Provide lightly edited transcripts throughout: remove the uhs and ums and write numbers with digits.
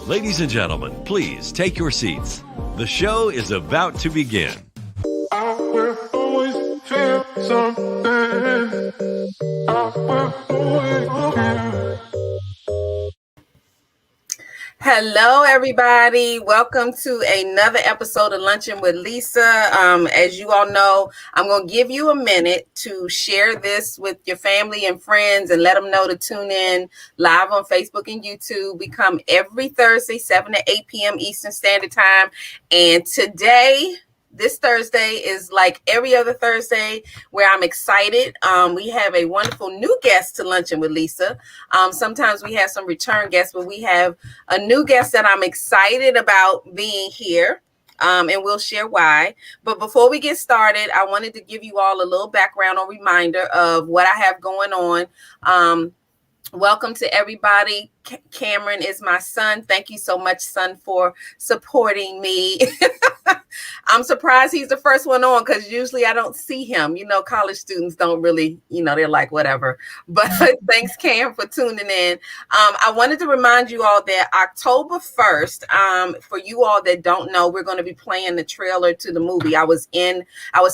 Ladies and gentlemen, please take your seats. The show is about to begin. I will always feel something. I will always feel. Hello, everybody. Welcome to another episode of Lunchin with Lisa. As you all know, I'm going to give you a minute to share this with your family and friends and let them know to tune in live on Facebook and YouTube. We come every Thursday, 7 to 8 p.m. Eastern Standard Time. And today, this Thursday is like every other Thursday where I'm excited. We have a wonderful new guest to Lunchin with Lisa. Sometimes we have some return guests, but we have a new guest that I'm excited about being here. And we'll share why. But before we get started, I wanted to give you all a little background or reminder of what I have going on. Welcome to everybody. Cameron is my son. Thank you so much, son, for supporting me. I'm surprised he's the first one on because usually I don't see him. You know, college students don't really, they're like, whatever. But thanks, Cam, for tuning in. I wanted to remind you all that October 1st, for you all that don't know, we're going to be playing the trailer to the movie. I was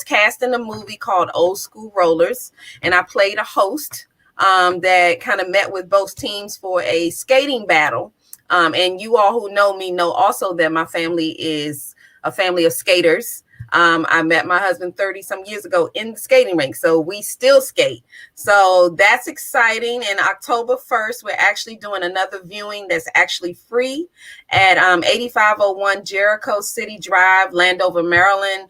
cast in a movie called Old School Rollers, and I played a host that kind of met with both teams for a skating battle. And you all who know me know also that my family is a family of skaters. I met my husband 30 some years ago in the skating rink, so we still skate. So that's exciting. And October 1st, we're actually doing another viewing that's actually free at 8501 Jericho City Drive, Landover, Maryland.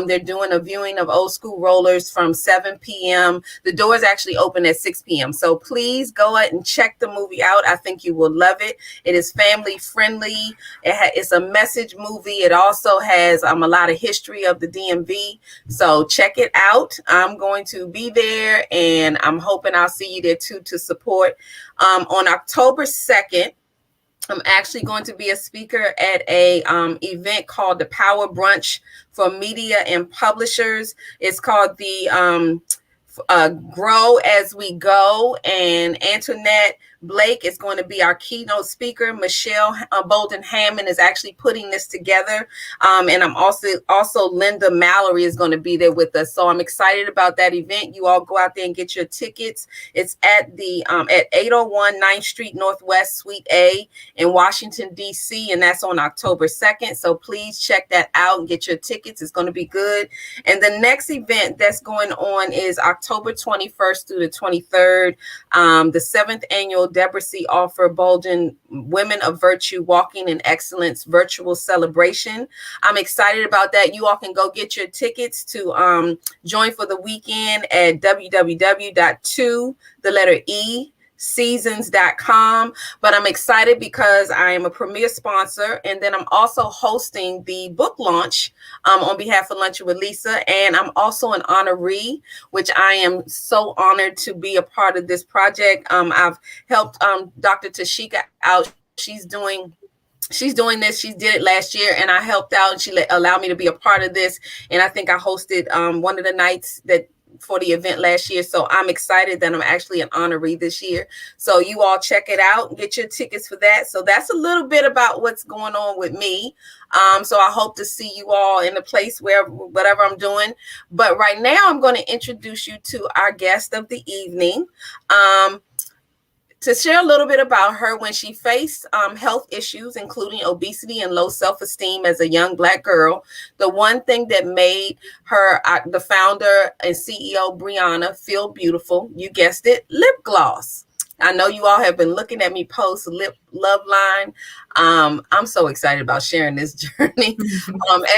They're doing a viewing of Old School Rollers from 7 p.m. The doors actually open at 6 p.m. So please go out and check the movie out. I think you will love it. It is family friendly. It's a message movie. It also has a lot of history of the DMV. So check it out. I'm going to be there, and I'm hoping I'll see you there too to support. On October 2nd, I'm actually going to be a speaker at a event called the Power Brunch for Media and Publishers. It's called the Grow As We Go, and Antoinette Blake is going to be our keynote speaker. Michelle Bolden Hammond is actually putting this together. And I'm also Linda Mallory is going to be there with us. So I'm excited about that event. You all go out there and get your tickets. It's at the at 801 9th Street Northwest Suite A in Washington, D.C. And that's on October 2nd. So please check that out and get your tickets. It's going to be good. And the next event that's going on is October 21st through the 23rd, the 7th annual Deborah C. Offer Bolden Women of Virtue Walking in Excellence virtual celebration. I'm excited about that. You all can go get your tickets to join for the weekend at www.seasons.com. But I'm excited because I am a premier sponsor, and then I'm also hosting the book launch on behalf of Lunchin with Lisa, and I'm also an honoree, which I am so honored to be a part of this project. I've helped Dr. Tashika out. She's doing this. She did it last year, and I helped out, and she allowed me to be a part of this. And I think I hosted one of the nights for the event last year. So I'm excited that I'm actually an honoree this year. So you all check it out, get your tickets for that. So that's a little bit about what's going on with me. So I hope to see you all in a place where whatever I'm doing. But right now I'm going to introduce you to our guest of the evening. To share a little bit about her, when she faced health issues, including obesity and low self-esteem as a young Black girl, the one thing that made her, the founder and CEO, Brianna, feel beautiful, you guessed it, lip gloss. I know you all have been looking at me post Lip Love Line. I'm so excited about sharing this journey.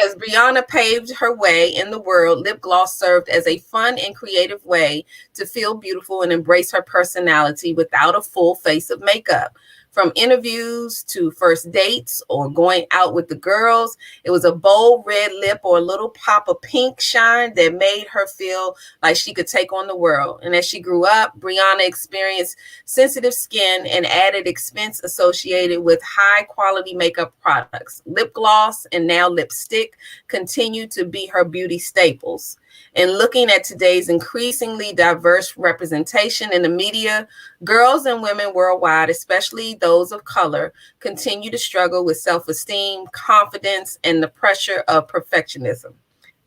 As Brianna paved her way in the world, lip gloss served as a fun and creative way to feel beautiful and embrace her personality without a full face of makeup. From interviews to first dates or going out with the girls, it was a bold red lip or a little pop of pink shine that made her feel like she could take on the world. And as she grew up, Brianna experienced sensitive skin and added expense associated with high quality makeup products. Lip gloss and now lipstick continue to be her beauty staples. And looking at today's increasingly diverse representation in the media, girls and women worldwide, especially those of color, continue to struggle with self-esteem, confidence, and the pressure of perfectionism.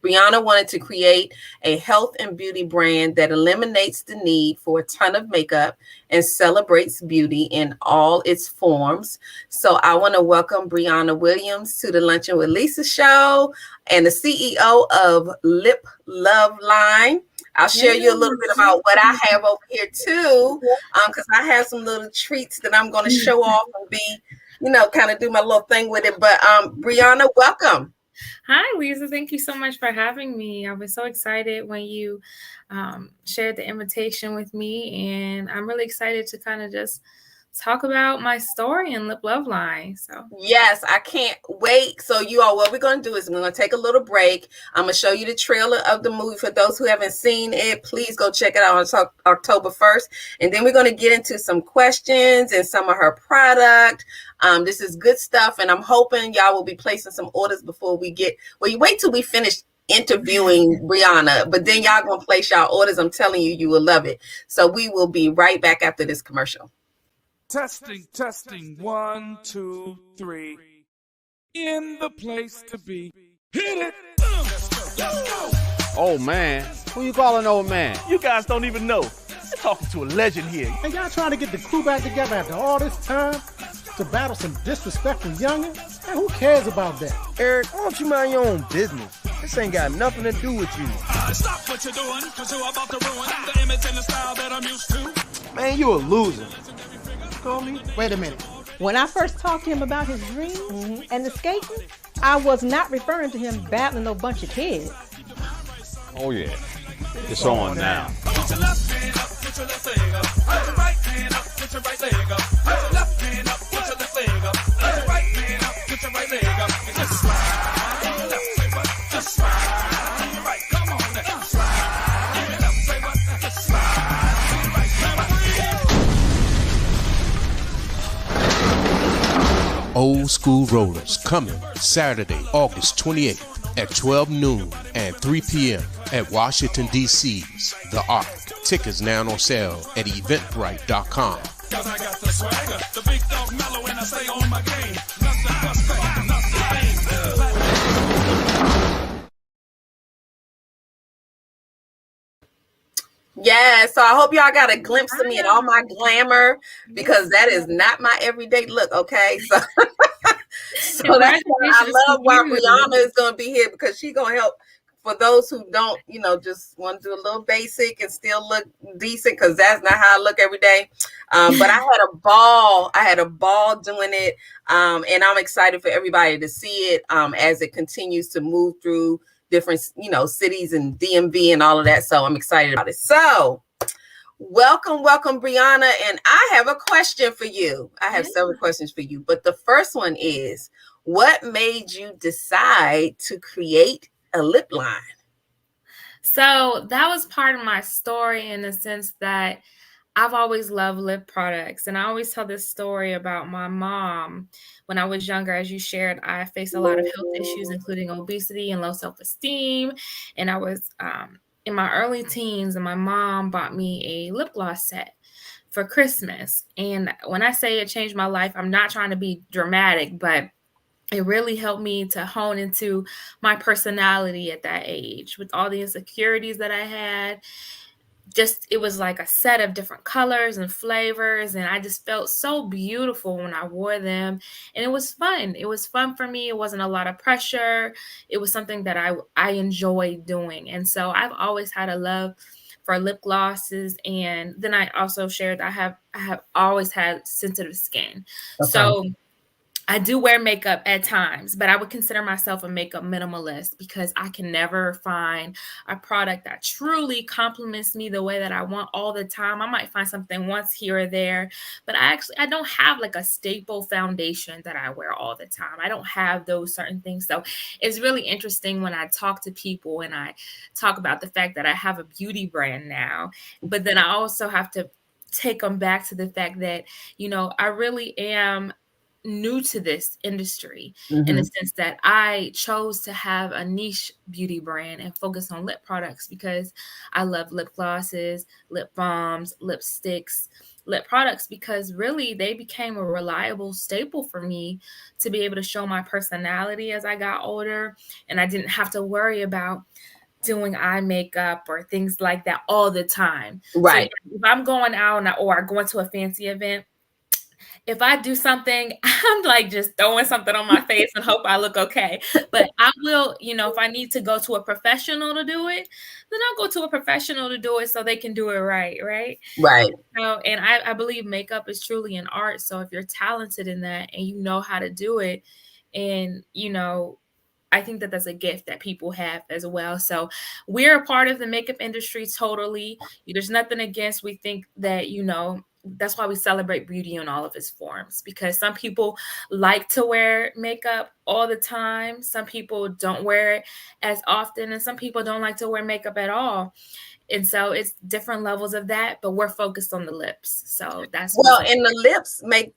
Brianna wanted to create a health and beauty brand that eliminates the need for a ton of makeup and celebrates beauty in all its forms. So I want to welcome Brianna Williams to the Lunchin with Lisa show and the CEO of Lip Love Line. I'll share you a little bit about what I have over here too, because I have some little treats that I'm going to show off and be, kind of do my little thing with it. But Brianna, welcome. Hi, Lisa. Thank you so much for having me. I was so excited when you shared the invitation with me, and I'm really excited to kind of just talk about my story in Lip Love Line. So yes, I can't wait. So you all, what we're going to do is we're going to take a little break. I'm going to show you the trailer of the movie. For those who haven't seen it, please go check it out on October 1st. And then we're going to get into some questions and some of her product. This is good stuff. And I'm hoping y'all will be placing some orders before we you wait till we finish interviewing Brianna, but then y'all going to place y'all orders. I'm telling you, you will love it. So we will be right back after this commercial. Testing, 1, 2, 3. In the place to be. Hit it! Let's go! Old man? Who you calling old man? You guys don't even know. You're talking to a legend here. And y'all trying to get the crew back together after all this time to battle some disrespectful youngins? And who cares about that? Eric, why don't you mind your own business? This ain't got nothing to do with you. Stop what you're doing, cause you're about to ruin the image and the style that I'm used to. Man, you a loser. Wait a minute. When I first talked to him about his dreams and the skating, I was not referring to him battling no bunch of kids. Oh yeah, it's on now. Put your left hand up, put your left leg up. Put your right hand up, put your right leg up. Put your left hand up, put your left leg up. Put your right hand up, put your right leg up. And just slide on your left, say what? Just slide on your right. Come on now. Slide on your left, say what? Just slide on your right. Old School Rollers coming Saturday, August 28th at 12 noon and 3 p.m. at Washington, D.C.'s The Ark. Tickets now on sale at eventbrite.com. Cause I got the swagger, the big dog mellow, and I stay on my game. Nothing but fame, nothing Yeah, so I hope y'all got a glimpse of me and all my glamour, because that is not my everyday look, okay? So, that's why I love why Brianna is going to be here, because she's going to help for those who don't, just want to do a little basic and still look decent, because that's not how I look every day. But I had a ball. I had a ball doing it, and I'm excited for everybody to see it as it continues to move through different, cities and DMV and all of that. So I'm excited about it. So welcome, Brianna. And I have a question for you. I have several questions for you, but the first one is, what made you decide to create a lip line? So that was part of my story, in the sense that I've always loved lip products. And I always tell this story about my mom. When I was younger, as you shared, I faced a lot of health issues, including obesity and low self-esteem. And I was in my early teens, and my mom bought me a lip gloss set for Christmas. And when I say it changed my life, I'm not trying to be dramatic, but it really helped me to hone into my personality at that age, with all the insecurities that I had. It was like a set of different colors and flavors, and I just felt so beautiful when I wore them. And it was fun. It was fun for me. It wasn't a lot of pressure. It was something that I enjoyed doing. And so I've always had a love for lip glosses. And then I also shared that I have always had sensitive skin. Okay. So I do wear makeup at times, but I would consider myself a makeup minimalist because I can never find a product that truly complements me the way that I want all the time. I might find something once here or there, but I don't have like a staple foundation that I wear all the time. I don't have those certain things. So it's really interesting when I talk to people and I talk about the fact that I have a beauty brand now, but then I also have to take them back to the fact that, I really am new to this industry in the sense that I chose to have a niche beauty brand and focus on lip products because I love lip glosses, lip balms, lipsticks, lip products, because really they became a reliable staple for me to be able to show my personality as I got older. And I didn't have to worry about doing eye makeup or things like that all the time. Right. So if I'm going out or I go into a fancy event, if I do something, I'm like just throwing something on my face and hope I look okay. But I will, if I need to go to a professional to do it, then I'll go to a professional to do it so they can do it right, right? Right. And I believe makeup is truly an art. So if you're talented in that and you know how to do it, and I think that that's a gift that people have as well. So we're a part of the makeup industry totally. There's nothing against. We think that, that's why we celebrate beauty in all of its forms, because some people like to wear makeup all the time. Some people don't wear it as often, and some people don't like to wear makeup at all. And so it's different levels of that, but we're focused on the lips. So that's well, and the lips make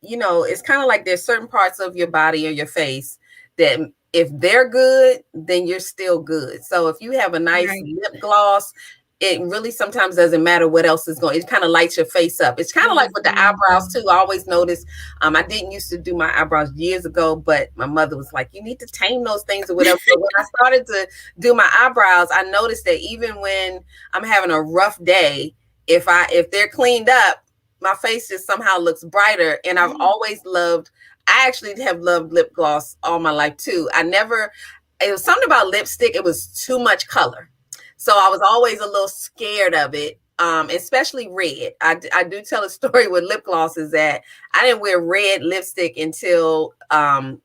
it's kind of like there's certain parts of your body or your face that if they're good, then you're still good. So if you have a nice lip gloss, it really sometimes doesn't matter what else is going. It kind of lights your face up. It's kind of like with the eyebrows too. I always notice. I didn't used to do my eyebrows years ago, but my mother was like, "You need to tame those things or whatever." So when I started to do my eyebrows, I noticed that even when I'm having a rough day, if they're cleaned up, my face just somehow looks brighter. And I've always loved. I actually have loved lip gloss all my life too. It was something about lipstick. It was too much color. So I was always a little scared of it, especially red. I do tell a story with lip gloss is that I didn't wear red lipstick until the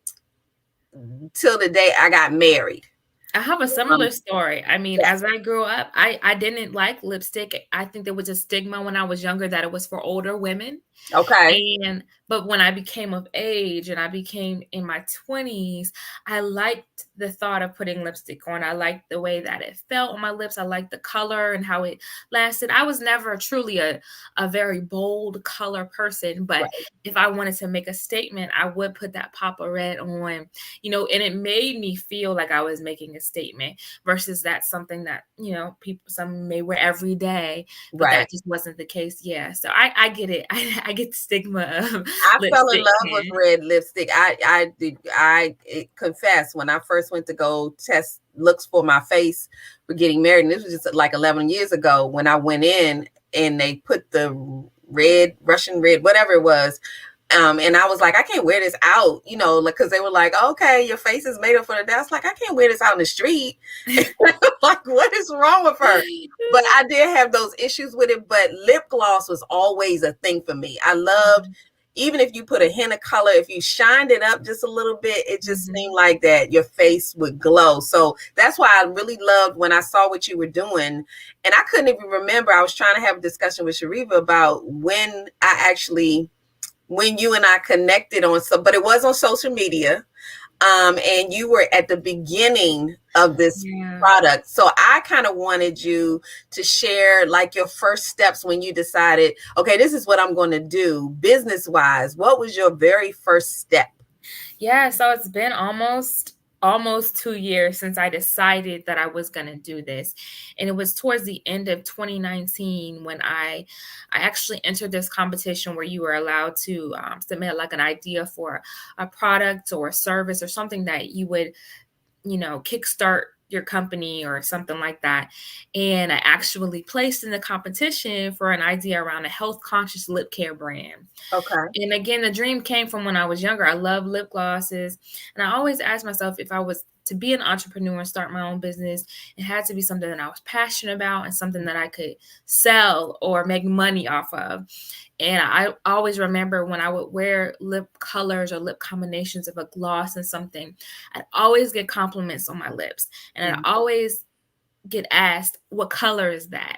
day I got married. I have a similar story. I mean, as I grew up, I didn't like lipstick. I think there was a stigma when I was younger that it was for older women. Okay. But when I became of age and I became in my 20s, I liked the thought of putting lipstick on. I liked the way that it felt on my lips. I liked the color and how it lasted. I was never truly a very bold color person, but if I wanted to make a statement, I would put that pop of red on, and it made me feel like I was making a statement versus that's something that, some may wear every day, but that just wasn't the case. Yeah. So I get it. I get the stigma of I fell in love with red lipstick. I confess when I first went to go test looks for my face for getting married, and this was just like 11 years ago when I went in and they put the red, Russian red, whatever it was. And I was like, I can't wear this out, because they were like, okay, your face is made up for the day. I was like, I can't wear this out in the street. Like, what is wrong with her? But I did have those issues with it. But lip gloss was always a thing for me. I loved, even if you put a hint of color, if you shined it up just a little bit, it just seemed like that your face would glow. So that's why I really loved when I saw what you were doing. And I couldn't even remember. I was trying to have a discussion with Shariva about when you and I connected but it was on social media. And you were at the beginning of this product. So I kind of wanted you to share like your first steps when you decided, okay, this is what I'm going to do business-wise. What was your very first step? Yeah, so it's been almost 2 years since I decided that I was going to do this. And it was towards the end of 2019 when I actually entered this competition where you were allowed to submit like an idea for a product or a service or something that you would, kickstart your company or something like that. And I actually placed in the competition for an idea around a health conscious lip care brand. Okay. And again, the dream came from when I was younger. I love lip glosses. And I always asked myself if I was to be an entrepreneur and start my own business, it had to be something that I was passionate about and something that I could sell or make money off of. And I always remember when I would wear lip colors or lip combinations of a gloss and something, I'd always get compliments on my lips. And I'd always get asked, what color is that?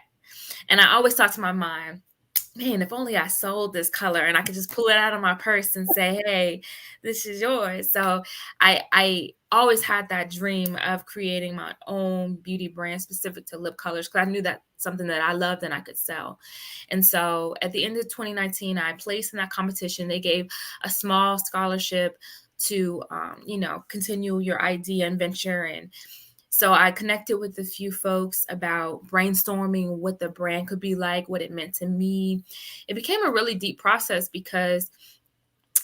And I always thought to my mind, man, if only I sold this color and I could just pull it out of my purse and say, hey, this is yours. So I always had that dream of creating my own beauty brand specific to lip colors, because I knew that's something that I loved and I could sell. And so at the end of 2019, I placed in that competition. They gave a small scholarship to, continue your idea and venture. And so I connected with a few folks about brainstorming what the brand could be like, what it meant to me. It became a really deep process because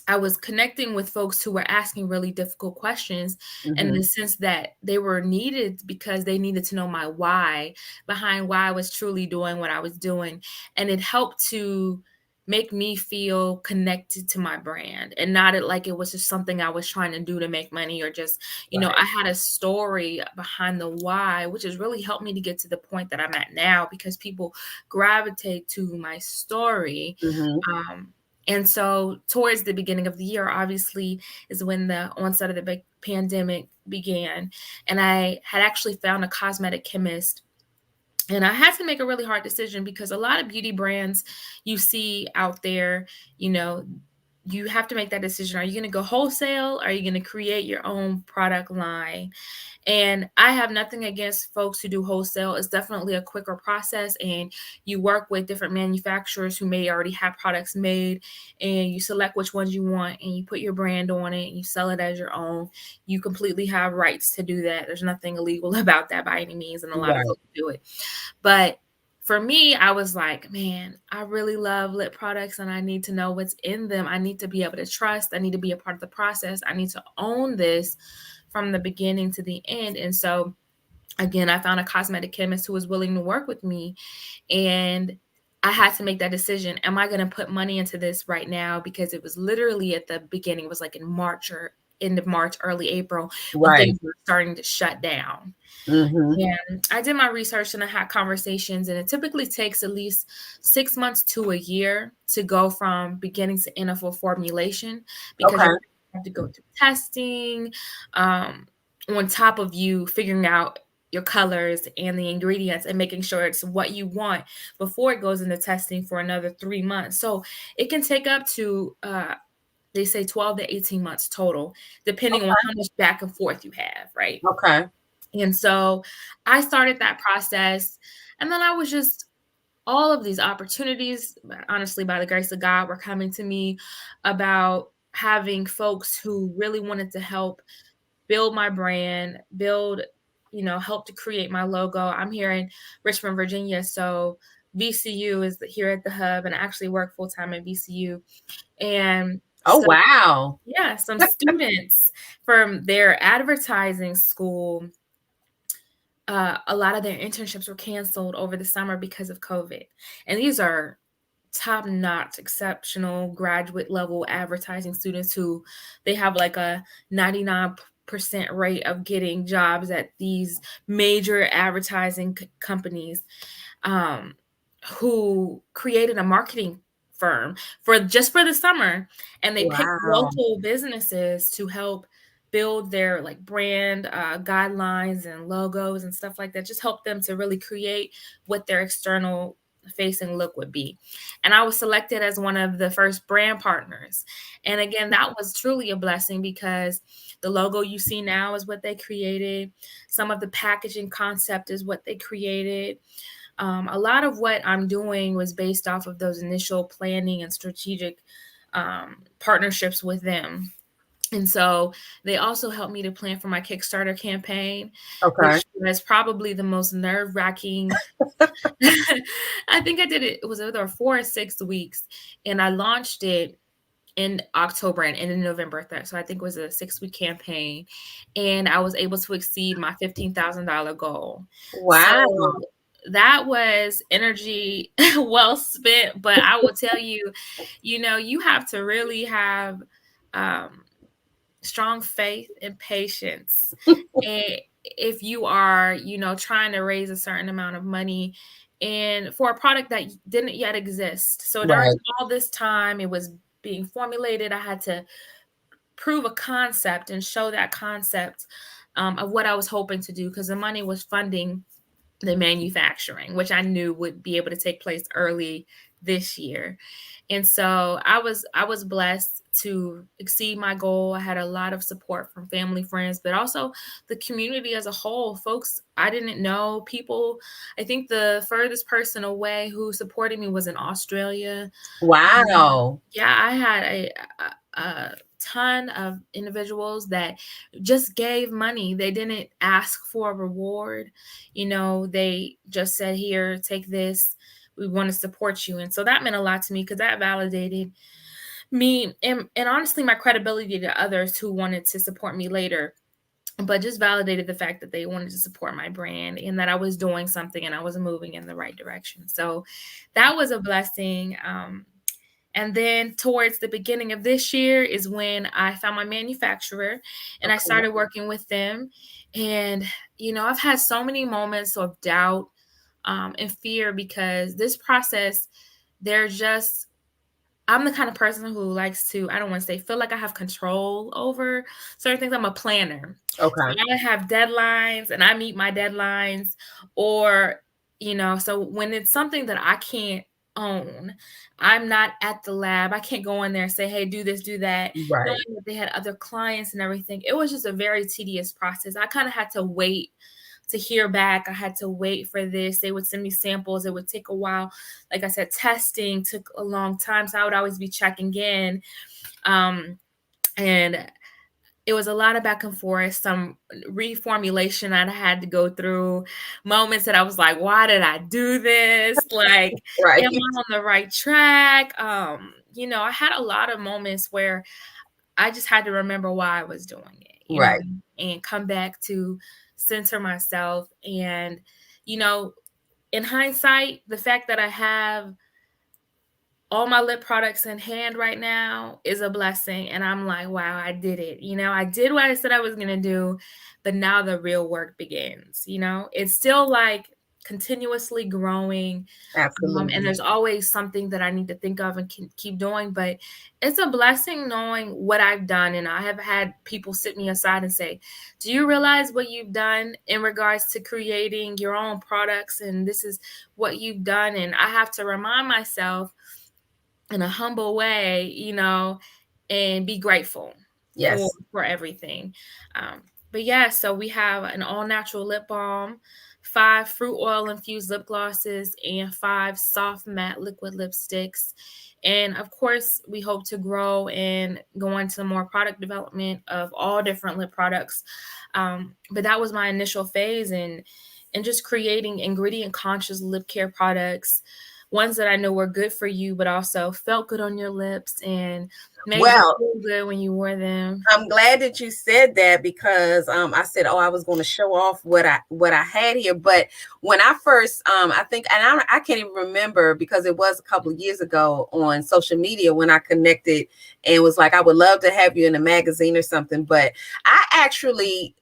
I was connecting with folks who were asking really difficult questions in the sense that they were needed because they needed to know my why behind why I was truly doing what I was doing. And it helped to make me feel connected to my brand and not like it was just something I was trying to do to make money or just, I had a story behind the why, which has really helped me to get to the point that I'm at now because people gravitate to my story. And so towards the beginning of the year, obviously, is when the onset of the big pandemic began. And I had actually found a cosmetic chemist. And I had to make a really hard decision because a lot of beauty brands you see out there, you have to make that decision. Are you going to go wholesale? Are you going to create your own product line? And I have nothing against folks who do wholesale. It's definitely a quicker process. And you work with different manufacturers who may already have products made, and you select which ones you want and you put your brand on it and you sell it as your own. You completely have rights to do that. There's nothing illegal about that by any means. And a lot of folks do it. But for me, I was like, man, I really love lip products and I need to know what's in them. I need to be able to trust. I need to be a part of the process. I need to own this from the beginning to the end. And so, again, I found a cosmetic chemist who was willing to work with me. And I had to make that decision. Am I going to put money into this right now? Because it was literally at the beginning. It was like in March or end of March, early April, when things were starting to shut down. And I did my research and I had conversations, and it typically takes at least 6 months to a year to go from beginning to end of a formulation because you have to go through testing on top of you figuring out your colors and the ingredients and making sure it's what you want before it goes into testing for another 3 months. So it can take up to they say 12 to 18 months total, depending on how much back and forth you have, right? And so I started that process, and then I was just, all of these opportunities, honestly, by the grace of God, were coming to me about having folks who really wanted to help build my brand, help to create my logo. I'm here in Richmond, Virginia, so VCU is here at the hub, and I actually work full-time at VCU. And some students from their advertising school, a lot of their internships were canceled over the summer because of COVID. And these are top-notch, exceptional graduate level advertising students who they have like a 99% rate of getting jobs at these major advertising companies, who created a marketing firm for the summer. And they picked local businesses to help build their like brand guidelines and logos and stuff like that, just help them to really create what their external facing look would be. And I was selected as one of the first brand partners. And again, that was truly a blessing because the logo you see now is what they created. Some of the packaging concept is what they created. A lot of what I'm doing was based off of those initial planning and strategic partnerships with them. And so they also helped me to plan for my Kickstarter campaign, which was probably the most nerve-wracking. I think I did it. It was either 4 or 6 weeks, and I launched it in October and in November. So I think it was a 6-week campaign, and I was able to exceed my $15,000 goal. So that was energy well spent. But I will tell you, you have to really have strong faith and patience. And if you are, trying to raise a certain amount of money and for a product that didn't yet exist. So during all this time it was being formulated, I had to prove a concept and show that concept of what I was hoping to do, because the money was funding the manufacturing, which I knew would be able to take place early this year. And so I was blessed to exceed my goal. I had a lot of support from family, friends, but also the community as a whole. Folks I didn't know, people. I think the furthest person away who supported me was in Australia. Wow. Yeah, I had a ton of individuals that just gave money. They didn't ask for a reward. They just said, here, take this. We want to support you. And so that meant a lot to me, because that validated me and honestly my credibility to others who wanted to support me later, but just validated the fact that they wanted to support my brand and that I was doing something and I was moving in the right direction. So that was a blessing. And then towards the beginning of this year is when I found my manufacturer and I started working with them. And, I've had so many moments of doubt and fear, because this process, I'm the kind of person who likes to, I don't want to say feel like I have control over certain things. I'm a planner. Okay. So I have deadlines and I meet my deadlines, or, so when it's something that I can't own, I'm not at the lab. I can't go in there and say, hey, do this, do that. Right. Knowing that they had other clients and everything. It was just a very tedious process. I kind of had to wait to hear back. I had to wait for this. They would send me samples. It would take a while. Like I said, testing took a long time. So I would always be checking in. And it was a lot of back and forth, some reformulation I had to go through, moments that I was like, why did I do this? Like, right. Am I on the right track? I had a lot of moments where I just had to remember why I was doing it, right. And come back to center myself. And, in hindsight, the fact that I have all my lip products in hand right now is a blessing. And I'm like, wow, I did it. I did what I said I was going to do, but now the real work begins. It's still like continuously growing. Absolutely. And there's always something that I need to think of and can keep doing, but it's a blessing knowing what I've done. And I have had people sit me aside and say, do you realize what you've done in regards to creating your own products? And this is what you've done. And I have to remind myself in a humble way, and be grateful for everything. But yeah, so we have an all natural lip balm, 5 fruit oil infused lip glosses, and 5 soft matte liquid lipsticks. And of course, we hope to grow and go into more product development of all different lip products. But that was my initial phase in just creating ingredient conscious lip care products, ones that I know were good for you, but also felt good on your lips and made you feel good when you wore them. I'm glad that you said that, because I said, I was going to show off what I had here. But when I first, I think, and I can't even remember, because it was a couple of years ago on social media when I connected and was like, I would love to have you in a magazine or something. But I actually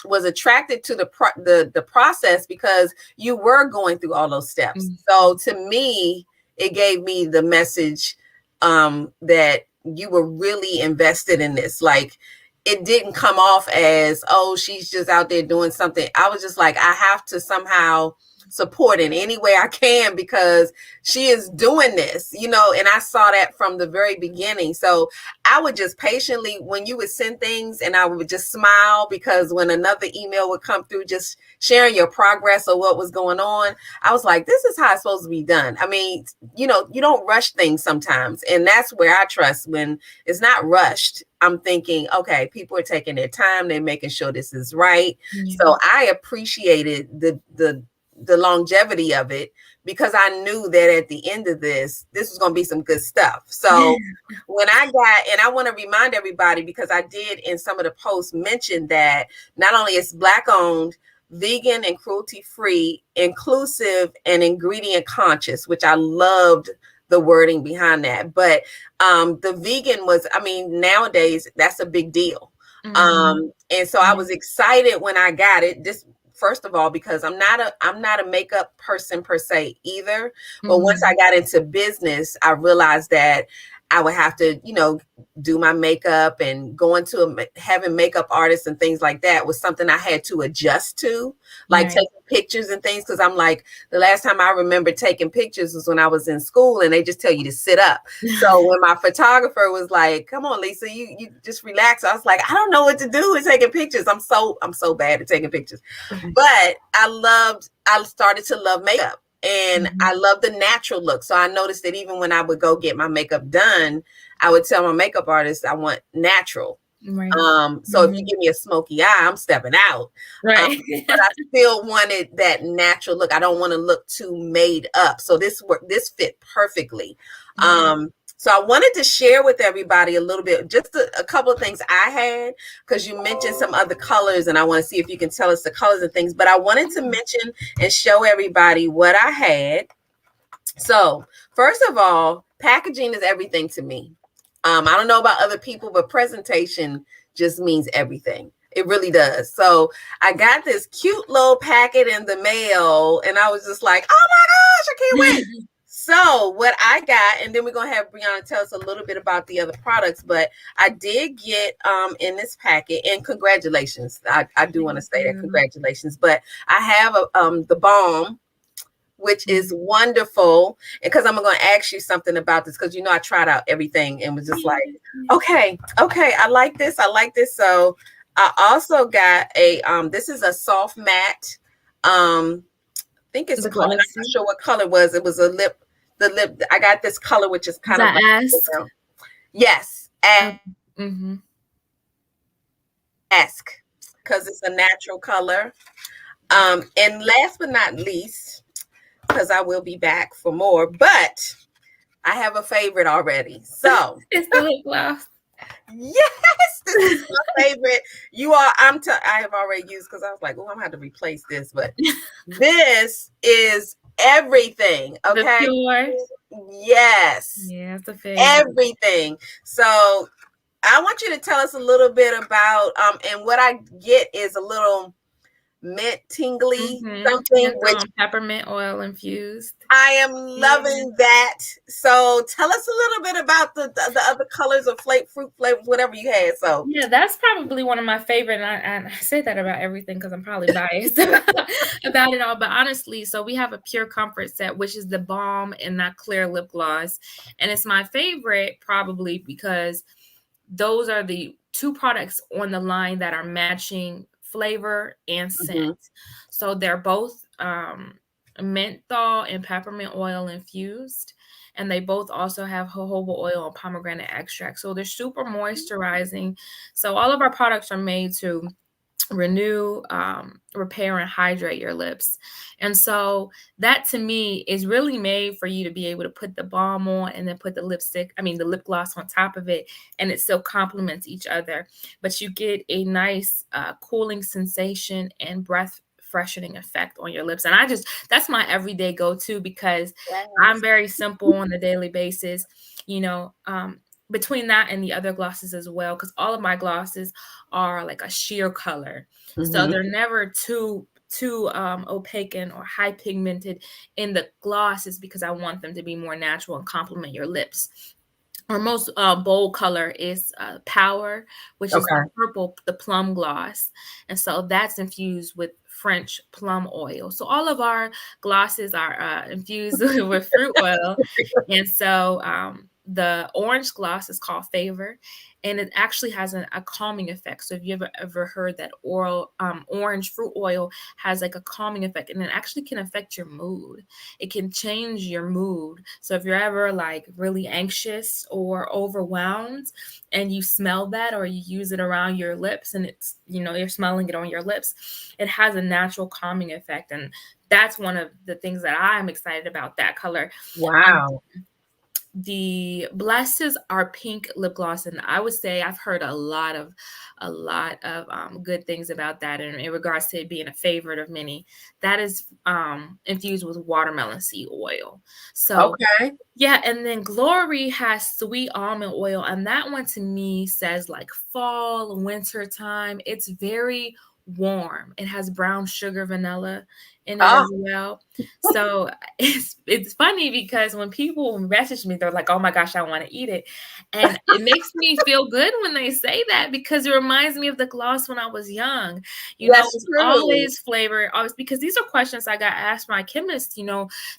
was attracted to the process because you were going through all those steps. Mm-hmm. So to me, it gave me the message that you were really invested in this. Like, it didn't come off as, she's just out there doing something. I was just like, I have to somehow support in any way I can, because she is doing this, and I saw that from the very beginning. So I would just patiently, when you would send things, and I would just smile, because when another email would come through, just sharing your progress or what was going on, I was like, this is how it's supposed to be done. I mean, you don't rush things sometimes. And that's where I trust when it's not rushed. I'm thinking, okay, people are taking their time. They're making sure this is right. Mm-hmm. So I appreciated the longevity of it, because I knew that at the end of this was going to be some good stuff. So when and I want to remind everybody, because I did in some of the posts mention that not only it's Black owned, vegan and cruelty free, inclusive and ingredient conscious, which I loved the wording behind that. But the vegan was, nowadays that's a big deal. And so I was excited when I got it. This, first of all, because I'm not a makeup person per se either. But once I got into business, I realized that I would have to, do my makeup, and going to having makeup artists and things like that was something I had to adjust to, like taking pictures and things. Cause I'm like, the last time I remember taking pictures was when I was in school, and they just tell you to sit up. So when my photographer was like, come on, Lisa, you just relax. I was like, I don't know what to do with taking pictures. I'm so bad at taking pictures, but I started to love makeup. And I love the natural look. So I noticed that even when I would go get my makeup done, I would tell my makeup artist I want natural. Right. So if you give me a smoky eye, I'm stepping out. Right. But I still wanted that natural look. I don't want to look too made up. So this fit perfectly. So I wanted to share with everybody a little bit, just a couple of things I had, because you mentioned some other colors, and I want to see if you can tell us the colors and things. But I wanted to mention and show everybody what I had. So first of all, packaging is everything to me. I don't know about other people, but presentation just means everything. It really does. So I got this cute little packet in the mail, and I was just like, oh my gosh, I can't wait. So what I got, and then we're going to have Brianna tell us a little bit about the other products, but I did get in this packet, and congratulations. I do want to say that, congratulations. But I have the balm, which is wonderful, because I'm going to ask you something about this, because I tried out everything and was just like, okay, I like this. So I also got this is a soft matte. I think it's called, I'm not sure what color it was. It was the lip. I got this color, which is kind of like, yes, ask, because it's a natural color. And last but not least, because I will be back for more, but I have a favorite already. So it's the lip gloss. Yes, this is my favorite. I have already used, because I was like, oh, I'm gonna have to replace this, but this is everything. Okay. The pure. Yes. Yeah, it's a favorite. Everything. So I want you to tell us a little bit about and what I get is a little mint tingly something, which peppermint oil infused. I am loving that. So tell us a little bit about the other colors of fruit flavors, whatever you had. So yeah, that's probably one of my favorite. And I say that about everything because I'm probably biased about it all. But honestly, so we have a Pure Comfort set, which is the balm and that clear lip gloss. And it's my favorite probably because those are the two products on the line that are matching flavor and scent. So they're both menthol and peppermint oil infused, and they both also have jojoba oil and pomegranate extract. So they're super moisturizing. So all of our products are made to renew, repair, and hydrate your lips. And so that to me is really made for you to be able to put the balm on and then put the lip gloss on top of it, and it still complements each other. But you get a nice cooling sensation and breath freshening effect on your lips. And that's my everyday go-to because I'm very simple on a daily basis, between that and the other glosses as well, because all of my glosses are like a sheer color. So they're never too opaque or high pigmented in the glosses because I want them to be more natural and complement your lips. Our most bold color is Power, which is the purple, the plum gloss. And so that's infused with French plum oil. So all of our glosses are infused with fruit oil. And so the orange gloss is called Favor, and it actually has a calming effect. So if you ever heard that orange fruit oil has like a calming effect, and it actually can affect your mood. It can change your mood. So if you're ever like really anxious or overwhelmed and you smell that or you use it around your lips and it's, you're smelling it on your lips, it has a natural calming effect. And that's one of the things that I'm excited about, that color. Wow. the Blesses are pink lip gloss, and I would say I've heard a lot of good things about that in regards to it being a favorite of many. That is infused with watermelon seed oil. So Okay. yeah, and then Glory has sweet almond oil, and that one to me says like fall, winter time. It's very warm. It has brown sugar vanilla in it as well. So it's funny because when people message me, they're like, "Oh my gosh, I want to eat it," and it makes me feel good when they say that because it reminds me of the gloss when I was young. That's It's true. always flavor, always, because these are questions I got asked by my chemist.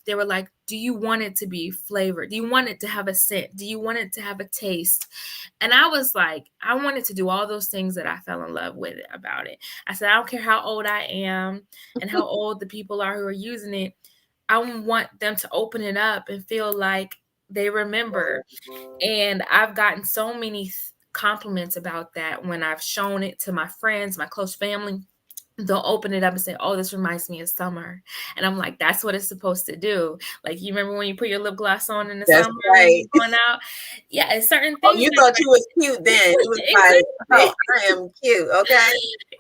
They were like, "Do you want it to be flavored? Do you want it to have a scent? Do you want it to have a taste?" And I was like, I wanted to do all those things that I fell in love with about it. I said, I don't care how old I am and how old the people are who are using it. I want them to open it up and feel like they remember. And I've gotten so many compliments about that when I've shown it to my friends, my close family. They'll open it up and say, "Oh, this reminds me of summer." And I'm like, that's what it's supposed to do. Like, you remember when you put your lip gloss on in the That's summer right. when you're going out? Yeah, it's certain things. Oh, you thought you was cute then. You was like, oh, I am cute. Okay.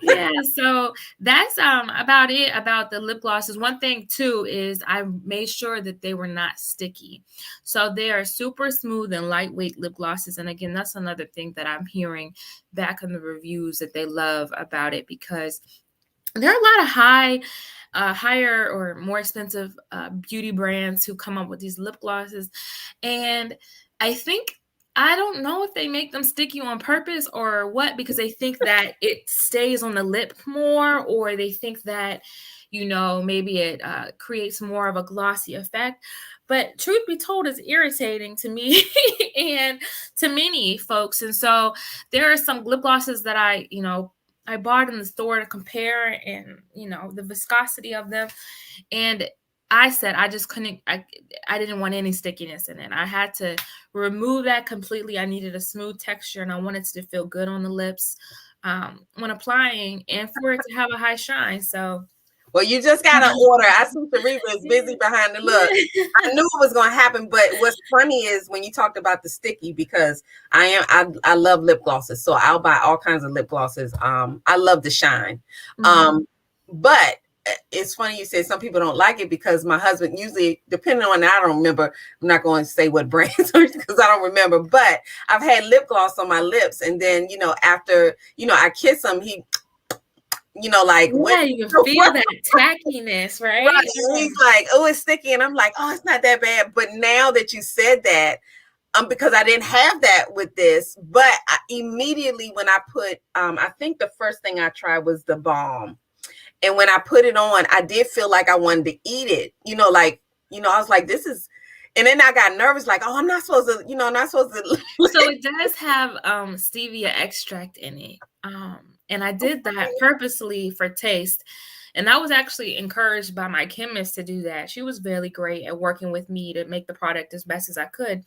Yeah, so that's about it about the lip glosses. One thing too is I made sure that they were not sticky. So they are super smooth and lightweight lip glosses. And again, that's another thing that I'm hearing back in the reviews that they love about it, because there are a lot of higher or more expensive beauty brands who come up with these lip glosses. And I don't know if they make them sticky on purpose or what, because they think that it stays on the lip more, or they think that, maybe it creates more of a glossy effect. But truth be told, it's irritating to me and to many folks. And so there are some lip glosses that I bought in the store to compare and, the viscosity of them. And I said, I just couldn't, I didn't want any stickiness in it. I had to remove that completely. I needed a smooth texture and I wanted it to feel good on the lips when applying and for it to have a high shine. So. Well, you just got to order. I see Sarita is busy behind the look. I knew it was going to happen, but what's funny is when you talked about the sticky, because I love lip glosses, so I'll buy all kinds of lip glosses. I love the shine, but it's funny you said some people don't like it, because my husband usually, depending on, I don't remember, I'm not going to say what brands because I don't remember, but I've had lip gloss on my lips, and then after I kiss him, he. Like, yeah, you can feel that tackiness, right? Right. And he's like, "Oh, it's sticky," and I'm like, "Oh, it's not that bad." But now that you said that, because I didn't have that with this, but immediately when I put, I think the first thing I tried was the balm, and when I put it on, I did feel like I wanted to eat it. I was like, "This is." And then I got nervous, like, "Oh, I'm not supposed to, I'm not supposed to." So it does have stevia extract in it. And I did that purposely for taste. And I was actually encouraged by my chemist to do that. She was really great at working with me to make the product as best as I could,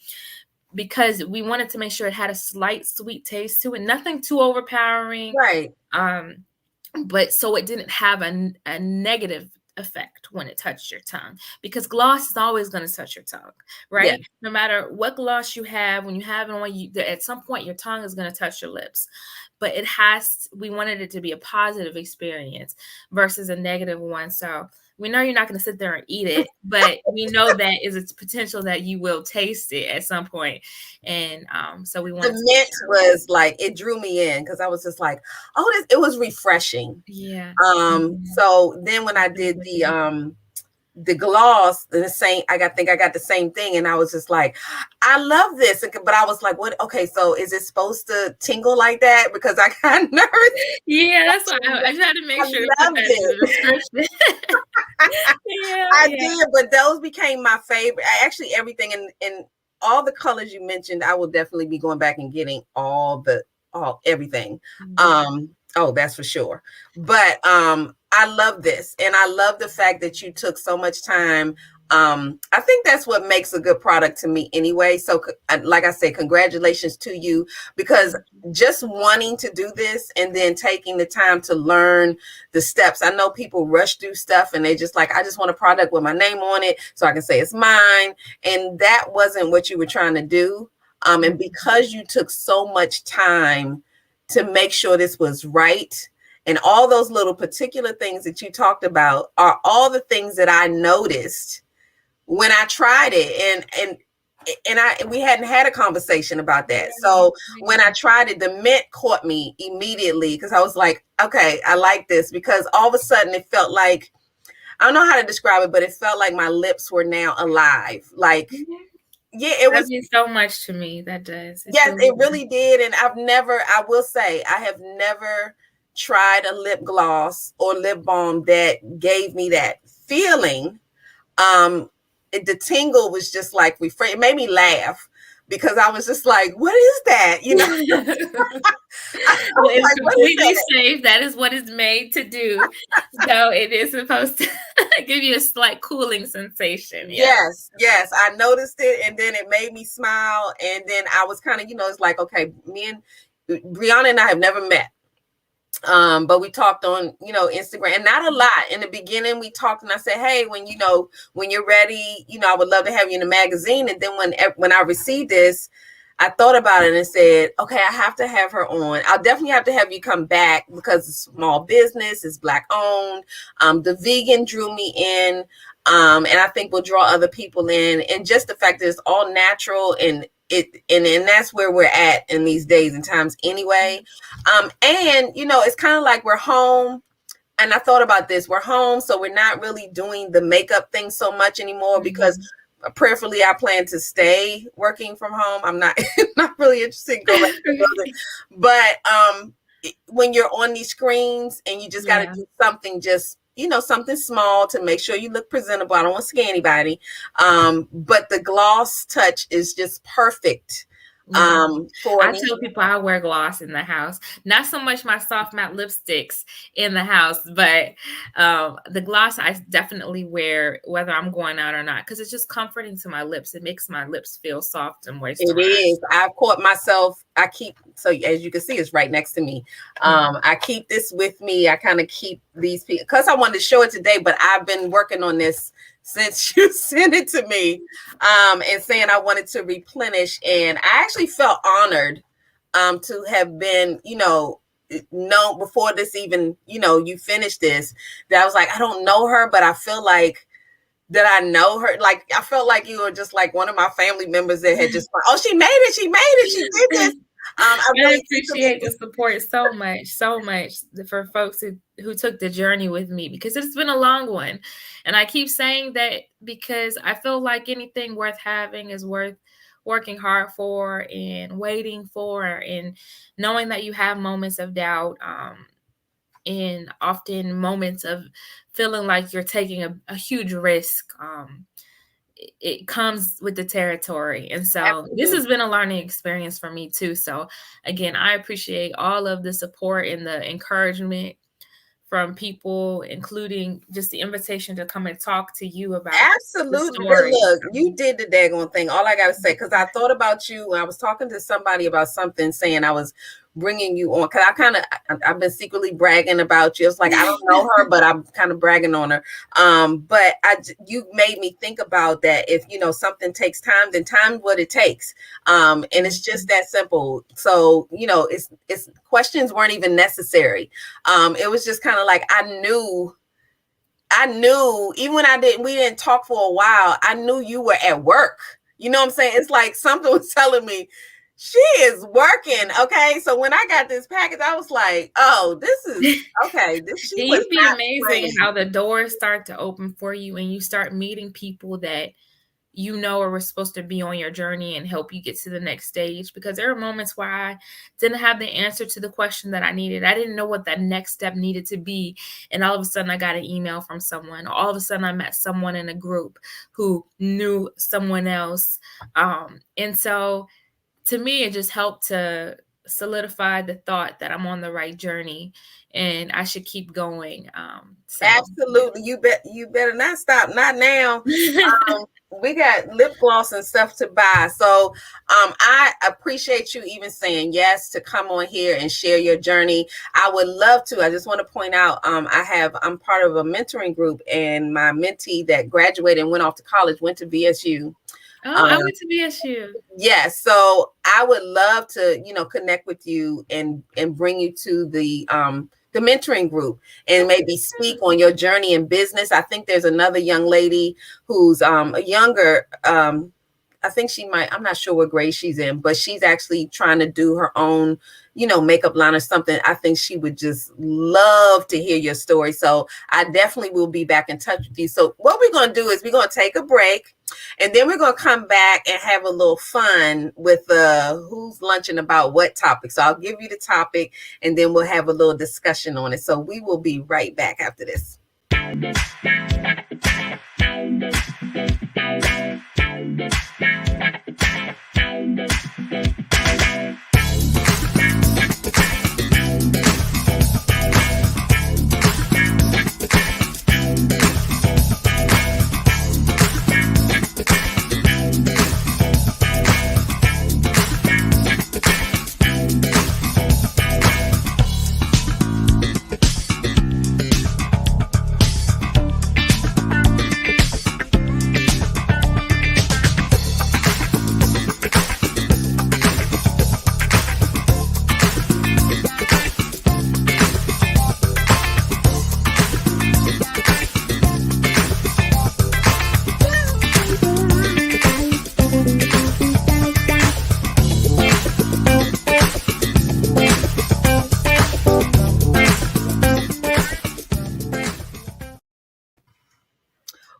because we wanted to make sure it had a slight sweet taste to it, nothing too overpowering. Right. But so it didn't have a negative effect when it touched your tongue, because gloss is always going to touch your tongue, right? Yeah. No matter what gloss you have, when you have it on, at some point your tongue is going to touch your lips. But we wanted it to be a positive experience versus a negative one. So we know you're not going to sit there and eat it, but we know that is a potential that you will taste it at some point. And so we wanted the mint was like, it drew me in, because I was just like, oh, it was refreshing. Yeah. So then when I did the gloss, the same, I think I got the same thing, and I was just like, I love this, but I was like, what? Okay, so is it supposed to tingle like that? Because I got nervous. Yeah, that's why I tried to make sure. I loved it. I did, but those became my favorite. Actually, everything in all the colors you mentioned, I will definitely be going back and getting everything. Oh, that's for sure. But I love this. And I love the fact that you took so much time I think that's what makes a good product to me anyway. So like I said, congratulations to you, because just wanting to do this and then taking the time to learn the steps. I know people rush through stuff and they just like, I just want a product with my name on it so I can say it's mine. And that wasn't what you were trying to do. And because you took so much time to make sure this was right, and all those little particular things that you talked about are all the things that I noticed when I tried it, and we hadn't had a conversation about that. So when I tried it, the mint caught me immediately, because I was like, okay, I like this, because all of a sudden it felt like, I don't know how to describe it, but it felt like my lips were now alive. Like, yeah, it That was means so much to me. That does. Yes, it really did. And I will say, I have never tried a lip gloss or lip balm that gave me that feeling. The tingle was just like it made me laugh, because I was just like, what is that? You know, Well, it's completely safe. That is what it's made to do. So it is supposed to give you a slight cooling sensation. Yes, I noticed it, and then it made me smile. And then I was kind of, it's like, okay, me and Brianna and I have never met. But we talked on, Instagram, and not a lot. In the beginning, we talked, and I said, hey, when you're ready, I would love to have you in the magazine. And then when I received this, I thought about it and said, okay, I have to have her on. I'll definitely have to have you come back, because it's small business, it's Black owned. The vegan drew me in. And I think we'll draw other people in. And just the fact that it's all natural, and that's where we're at in these days and times anyway. And it's kind of like we're home. And I thought about this, we're home, so we're not really doing the makeup thing so much anymore, because prayerfully I plan to stay working from home. I'm not really interested in going back to the building. But when you're on these screens and you just got to do something, just something small to make sure you look presentable. I don't want to scare anybody. But the gloss touch is just perfect. I tell people I wear gloss in the house, not so much my soft matte lipsticks in the house, but the gloss I definitely wear whether I'm going out or not, because it's just comforting to my lips. It makes my lips feel soft and moisturized. It is. I've caught myself. So as you can see, it's right next to me. I keep this with me. I kind of keep these because I wanted to show it today, but I've been working on this since you sent it to me, and saying I wanted to replenish. And I actually felt honored to have been, known before this even, you finished this, that I was like, I don't know her, but I feel like that I know her. Like, I felt like you were just like one of my family members that had just, she made it, she did this. I really appreciate the support so much for folks who took the journey with me, because it's been a long one. And I keep saying that because I feel like anything worth having is worth working hard for and waiting for, and knowing that you have moments of doubt, and often moments of feeling like you're taking a huge risk. It comes with the territory. And so Absolutely. This has been a learning experience for me too. So again, I appreciate all of the support and the encouragement from people, including just the invitation to come and talk to you about. Absolutely. Look, you did the daggone thing. All I got to say, because I thought about you when I was talking to somebody about something, saying I was bringing you on, because I've been secretly bragging about you. It's like, I don't know her, but I'm kind of bragging on her. But you made me think about that. If something takes time, then time's what it takes. And it's just that simple. So it's questions weren't even necessary. It was just kind of like I knew even when we didn't talk for a while, I knew you were at work. You know what I'm saying? It's like something was telling me, she is working. Okay. So when I got this package, I was like, oh, this is okay. It'd be amazing how the doors start to open for you and you start meeting people that are supposed to be on your journey and help you get to the next stage. Because there are moments where I didn't have the answer to the question that I needed. I didn't know what that next step needed to be. And all of a sudden I got an email from someone. All of a sudden I met someone in a group who knew someone else. And so to me, it just helped to solidified the thought that I'm on the right journey and I should keep going. Absolutely. You better not stop. Not now. We got lip gloss and stuff to buy. So I appreciate you even saying yes to come on here and share your journey. I would love to. I just want to point out I'm part of a mentoring group, and my mentee that graduated and went off to college went to VSU. I went to VSU. Yes. So I would love to, connect with you and bring you to the mentoring group and maybe speak on your journey in business. I think there's another young lady who's a younger, I think I'm not sure what grade she's in, but she's actually trying to do her own, makeup line or something. I think she would just love to hear your story. So I definitely will be back in touch with you. So what we're going to do is we're going to take a break, and then we're going to come back and have a little fun with who's lunching about what topic. So I'll give you the topic, and then we'll have a little discussion on it. So we will be right back after this.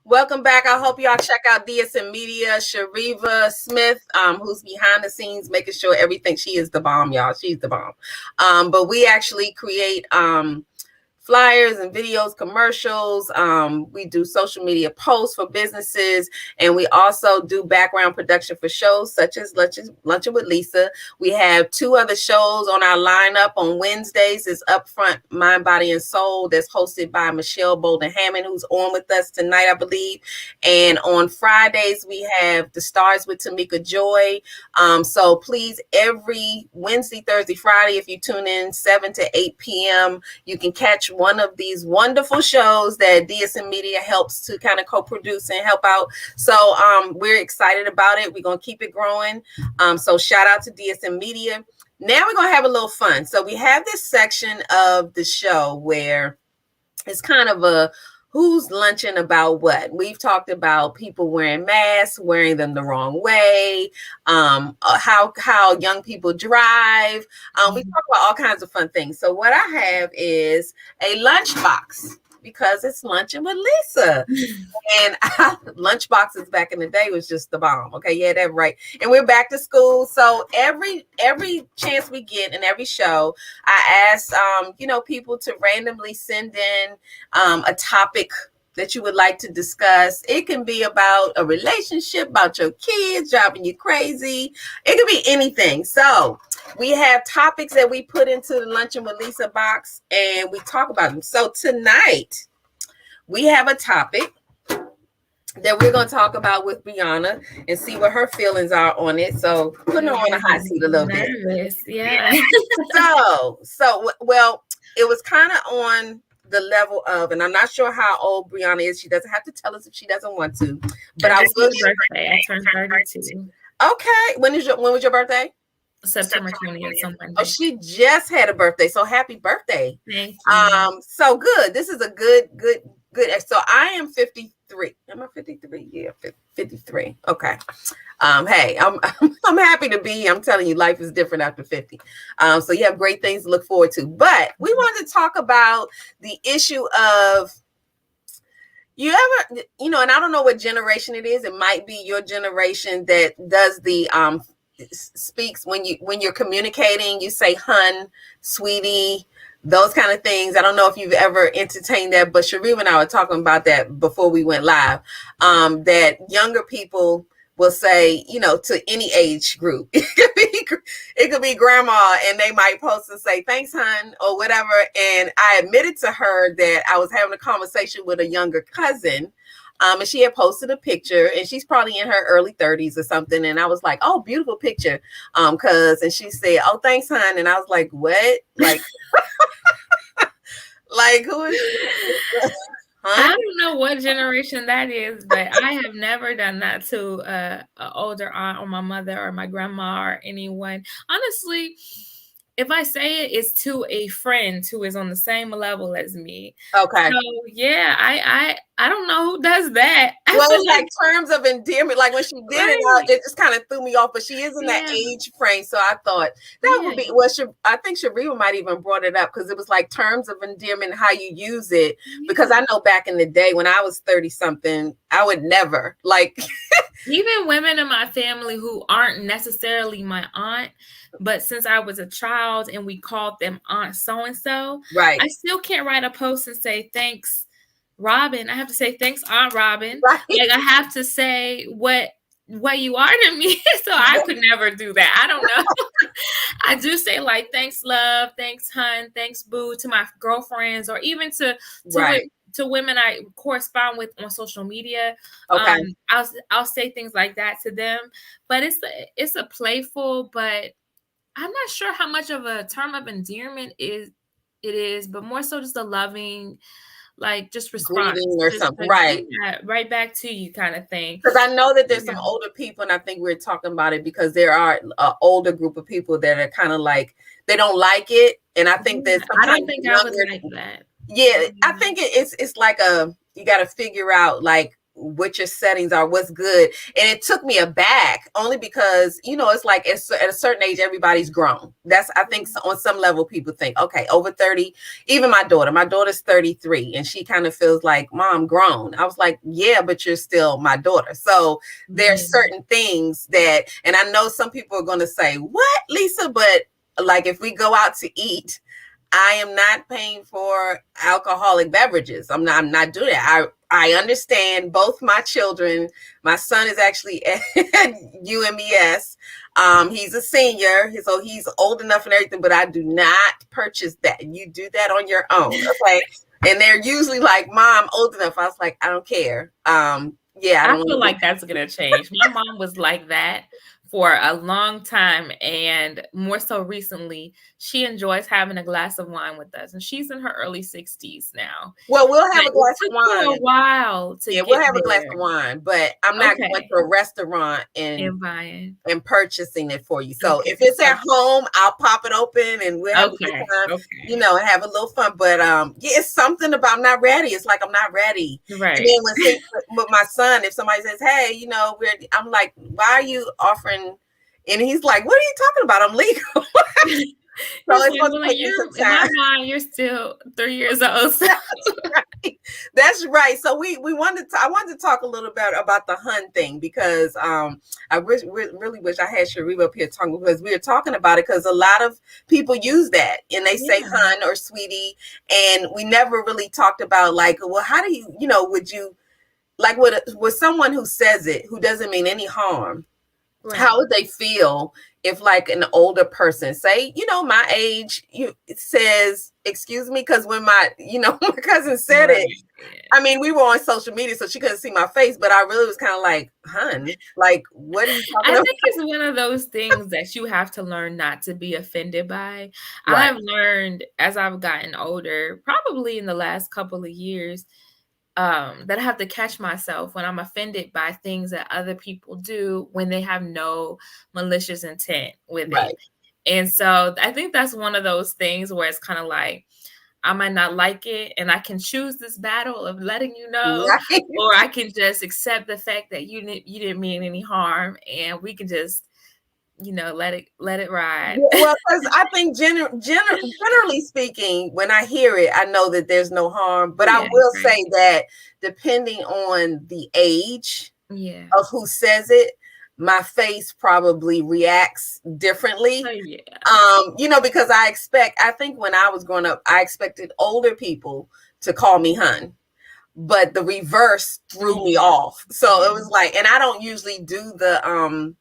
Welcome back. I hope y'all check out DSM Media. Shariva Smith, who's behind the scenes, making sure everything. She is the bomb, y'all. She's the bomb. But we actually create flyers and videos, commercials. We do social media posts for businesses, and we also do background production for shows such as Lunchin with Lisa. We have 2 other shows on our lineup. On Wednesdays is Upfront Mind, Body, and Soul, that's hosted by Michelle Bolden Hammond, who's on with us tonight, I believe. And on Fridays, we have The Stars with Tamika Joy. So please, every Wednesday, Thursday, Friday, if you tune in 7 to 8 p.m., you can catch one of these wonderful shows that DSM Media helps to kind of co-produce and help out. So we're excited about it. We're going to keep it growing. So shout out to DSM Media. Now we're going to have a little fun. So we have this section of the show where it's kind of a who's lunching about what. We've talked about people wearing masks, wearing them the wrong way, how young people drive. We talk about all kinds of fun things. So what I have is a lunchbox, because it's Lunchin with Lisa. And lunchboxes back in the day was just the bomb. Okay, yeah, that's right. And we're back to school. So every chance we get in every show, I ask people to randomly send in a topic that you would like to discuss. It can be about a relationship, about your kids driving you crazy. It could be anything. So we have topics that we put into the Lunchin with Lisa box, and we talk about them. So tonight we have a topic that we're going to talk about with Brianna and see what her feelings are on it. So putting her on a hot seat a little bit. Yeah. Well, it was kind of on the level of, and I'm not sure how old Brianna is. She doesn't have to tell us if she doesn't want to. But I will. Birthday. I turned 32. Okay. When was your birthday? September 20th. Something. Oh, she just had a birthday. So happy birthday. Thank you. So good. This is a good. So I am 53. Am I 53? Yeah, 53. Okay. Hey, I'm happy to be here. I'm telling you, life is different after 50. So you have great things to look forward to. But we wanted to talk about the issue of, you ever, and I don't know what generation it is. It might be your generation that does the speaks when you're communicating, you say hun, sweetie, those kind of things. I don't know if you've ever entertained that, but Sharif and I were talking about that before we went live, that younger people will say, to any age group. It could be grandma, and they might post and say, thanks, hon, or whatever. And I admitted to her that I was having a conversation with a younger cousin. And she had posted a picture, and she's probably in her early 30s or something. And I was like, oh, beautiful picture. And she said, oh, thanks, hon. And I was like, what? Like, like, who is she? I don't know what generation that is, but I have never done that to an older aunt or my mother or my grandma or anyone. Honestly, if I say it, it's to a friend who is on the same level as me. Okay. So yeah, I don't know who does that. Well, it's like terms of endearment. Like when she did it just kind of threw me off. But she is in that age frame, so I thought that would be. Well, I think Shariva might even brought it up because it was like terms of endearment, how you use it. Because I know back in the day when I was 30 something, I would never like. Even women in my family who aren't necessarily my aunt, but since I was a child and we called them Aunt so-and-so, right? I still can't write a post and say, thanks, Robin. I have to say, thanks, Aunt Robin. Right. Like I have to say what you are to me. So I could never do that. I don't know. I do say like, thanks, love, thanks, hun, thanks, boo, to my girlfriends, or even to women I correspond with on social media. Okay. I'll say things like that to them, but it's a playful, but I'm not sure how much of a term of endearment it is, but more so just a loving, like just response or something, right? Right back to you kind of thing. Because I know that there's some older people, and I think we're talking about it because there are an older group of people that are kind of like they don't like it, and I think that I don't think I would like that. Yeah, I think it's like you got to figure out like what your settings are, what's good. And it took me aback only because, it's like at a certain age, everybody's grown. I think on some level, people think, okay, over 30, even my daughter's 33 and she kind of feels like, Mom, grown. I was like, yeah, but you're still my daughter. So there's certain things and I know some people are going to say, what, Lisa? But like, if we go out to eat, I am not paying for alcoholic beverages. I'm not doing that. I understand both my children. My son is actually at UMES. He's a senior, so he's old enough and everything, but I do not purchase that. You do that on your own, okay? And they're usually like, Mom, old enough. I was like, I don't care. I feel like that's going to change. My mom was like that for a long time, and more so recently, she enjoys having a glass of wine with us, and she's in her early 60s now. Well, we'll have a glass of wine. A while to we'll have a glass of wine, but I'm not going to a restaurant and buying and purchasing it for you. So if it's at home, I'll pop it open and we'll have a good time, and have a little fun. But it's something about I'm not ready. It's like I'm not ready. Right. And then with my son, if somebody says, "Hey, I'm like, why are you offering?" And he's like, "What are you talking about? I'm legal." So it's supposed to take you some time. In my mind, you're still 3 years old. So. That's right. So I wanted to talk a little bit about the hun thing because I really wish I had Shariva up here talking, because we were talking about it because a lot of people use that and they say hun or sweetie, and we never really talked about like, well, how do you would you like with someone who says it who doesn't mean any harm? Right. How would they feel if like an older person say, my age, it says, excuse me, because when my cousin said it, I mean, we were on social media, so she couldn't see my face, but I really was kind of like, hun, like, what are you talking about? I think it's one of those things that you have to learn not to be offended by. Right. I've learned as I've gotten older, probably in the last couple of years, that I have to catch myself when I'm offended by things that other people do when they have no malicious intent with it. And so I think that's one of those things where it's kind of like, I might not like it and I can choose this battle of letting you know, or I can just accept the fact that you didn't mean any harm and we can just, let it ride. Well, because I think generally speaking, when I hear it, I know that there's no harm. But I will say that depending on the age of who says it, my face probably reacts differently. Because I think when I was growing up, I expected older people to call me hun. but the reverse threw me off. So it was like, and I don't usually do the